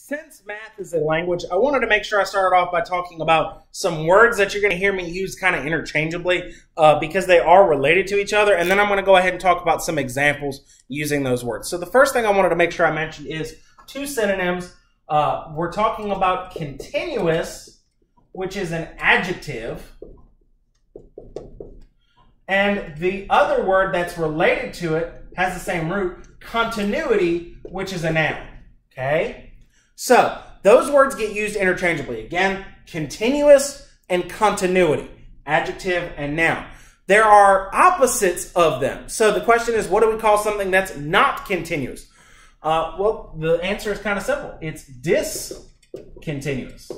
Since math is a language, I wanted to make sure I started off by talking about some words that you're going to hear me use kind of interchangeably because they are related to each other. And then I'm going to go ahead and talk about some examples using those words. So the first thing I wanted to make sure I mentioned is two synonyms. We're talking about continuous, which is an adjective. And the other word that's related to it has the same root, continuity, which is a noun. Okay? So, those words get used interchangeably. Again, continuous and continuity, adjective and noun. There are opposites of them. So, the question is, what do we call something that's not continuous? Well, the answer is kind of simple. It's discontinuous.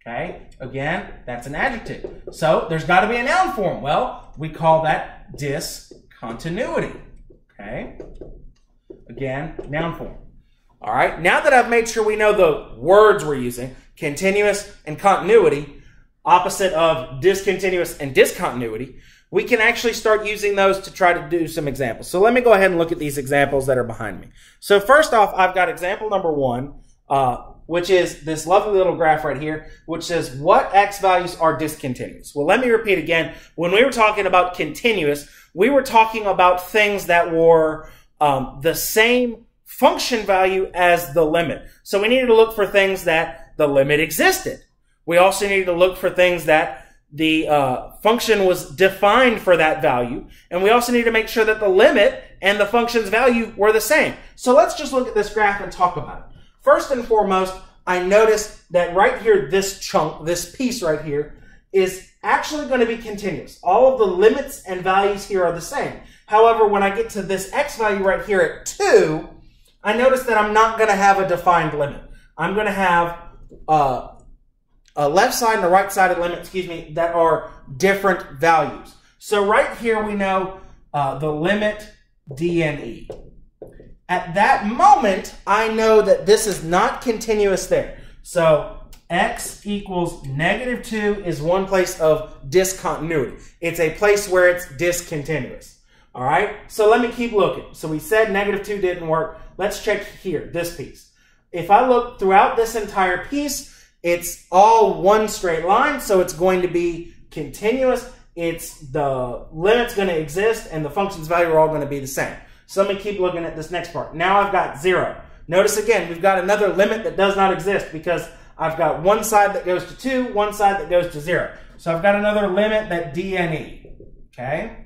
Okay, again, that's an adjective. So, there's got to be a noun form. Well, we call that discontinuity. Okay, again, noun form. All right, now that I've made sure we know the words we're using, continuous and continuity, opposite of discontinuous and discontinuity, we can actually start using those to try to do some examples. So let me go ahead and look at these examples that are behind me. So first off, I've got example number one, which is this lovely little graph right here, which says what x values are discontinuous. Well, let me repeat again. When we were talking about continuous, we were talking about things that were the same function value as the limit. So we needed to look for things that the limit existed. We also needed to look for things that the function was defined for that value. And we also need to make sure that the limit and the function's value were the same. So let's just look at this graph and talk about it. First and foremost, I noticed that right here, this chunk, this piece right here, is actually going to be continuous. All of the limits and values here are the same. However, when I get to this x value right here at 2, I notice that I'm not going to have a defined limit. I'm going to have a left side and a right sided limit, that are different values. So right here we know the limit d and e. At that moment, I know that this is not continuous there. So x equals -2 is one place of discontinuity. It's a place where it's discontinuous. All right, so let me keep looking. So we said -2 didn't work. Let's check here, this piece. If I look throughout this entire piece, it's all one straight line, so it's going to be continuous. It's the limit's going to exist, and the function's value are all going to be the same. So let me keep looking at this next part. Now I've got 0. Notice again, we've got another limit that does not exist because I've got one side that goes to 2, one side that goes to 0. So I've got another limit that d and e. Okay?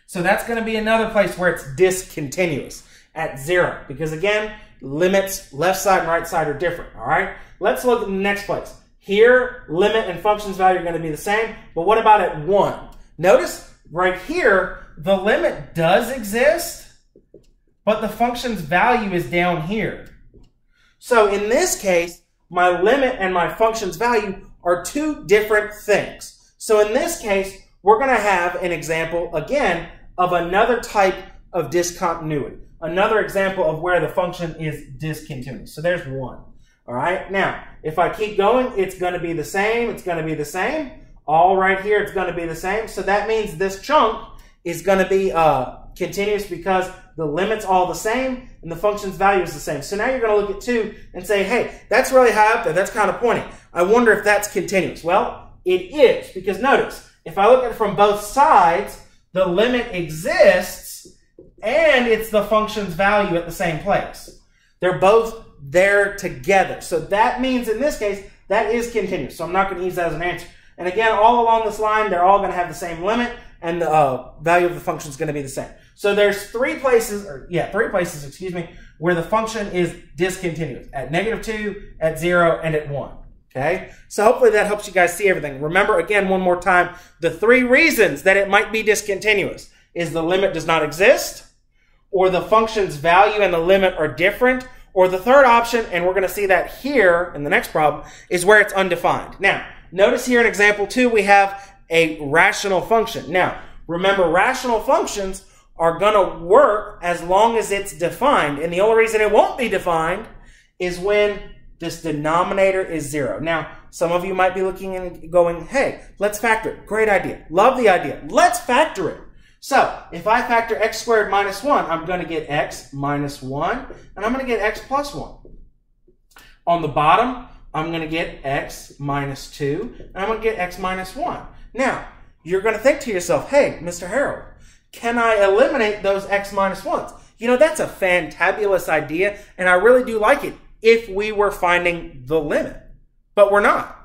So that's going to be another place where it's discontinuous at 0. Because again, limits left side and right side are different. All right? Let's look at the next place. Here, limit and function's value are going to be the same. But what about at 1? Notice right here, the limit does exist, but the function's value is down here. So in this case, my limit and my function's value are two different things. So in this case, we're going to have an example, again, of another type of discontinuity. Another example of where the function is discontinuous. So there's one. All right. Now, if I keep going, it's going to be the same. It's going to be the same. All right here, it's going to be the same. So that means this chunk is going to be continuous because the limit's all the same and the function's value is the same. So now you're going to look at 2 and say, hey, that's really high up there. That's kind of pointy. I wonder if that's continuous. Well, it is, because notice, if I look at it from both sides, the limit exists and it's the function's value at the same place. They're both there together. So that means in this case, that is continuous. So I'm not going to use that as an answer. And again, all along this line, they're all going to have the same limit and the value of the function is going to be the same. So there's three places, where the function is discontinuous. At -2, at 0, and at 1. Okay? So hopefully that helps you guys see everything. Remember, again, one more time, the 3 reasons that it might be discontinuous is the limit does not exist, or the function's value and the limit are different, or the third option, and we're going to see that here in the next problem, is where it's undefined. Now, notice here in example 2, we have a rational function. Now, remember, rational functions are going to work as long as it's defined. And the only reason it won't be defined is when this denominator is 0. Now, some of you might be looking and going, hey, let's factor it. Great idea. Love the idea. Let's factor it. So if I factor x squared minus 1, I'm going to get x minus 1, and I'm going to get x plus 1. On the bottom, I'm going to get x minus 2, and I'm going to get x minus 1. Now, you're going to think to yourself, hey, Mr. Harold, can I eliminate those x minus 1s? You know, that's a fantabulous idea, and I really do like it if we were finding the limit. But we're not.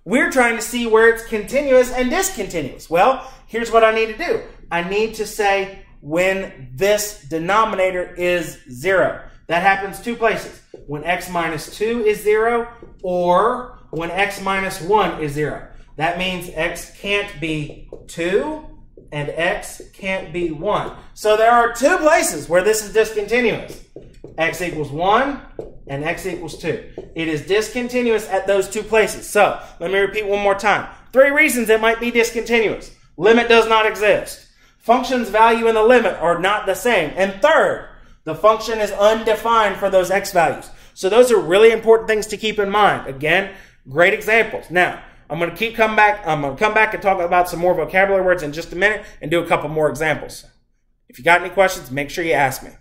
We're trying to see where it's continuous and discontinuous. Well, here's what I need to do. I need to say when this denominator is 0. That happens 2 places. When x minus 2 is 0 or when x minus 1 is 0. That means x can't be 2 and x can't be 1. So there are 2 places where this is discontinuous. X equals 1 and x equals 2. It is discontinuous at those 2 places. So let me repeat one more time. 3 reasons it might be discontinuous. Limit does not exist. Function's value and the limit are not the same. And third, the function is undefined for those x values. So those are really important things to keep in mind. Again, great examples. Now, I'm going to come back and talk about some more vocabulary words in just a minute and do a couple more examples. If you got any questions, make sure you ask me.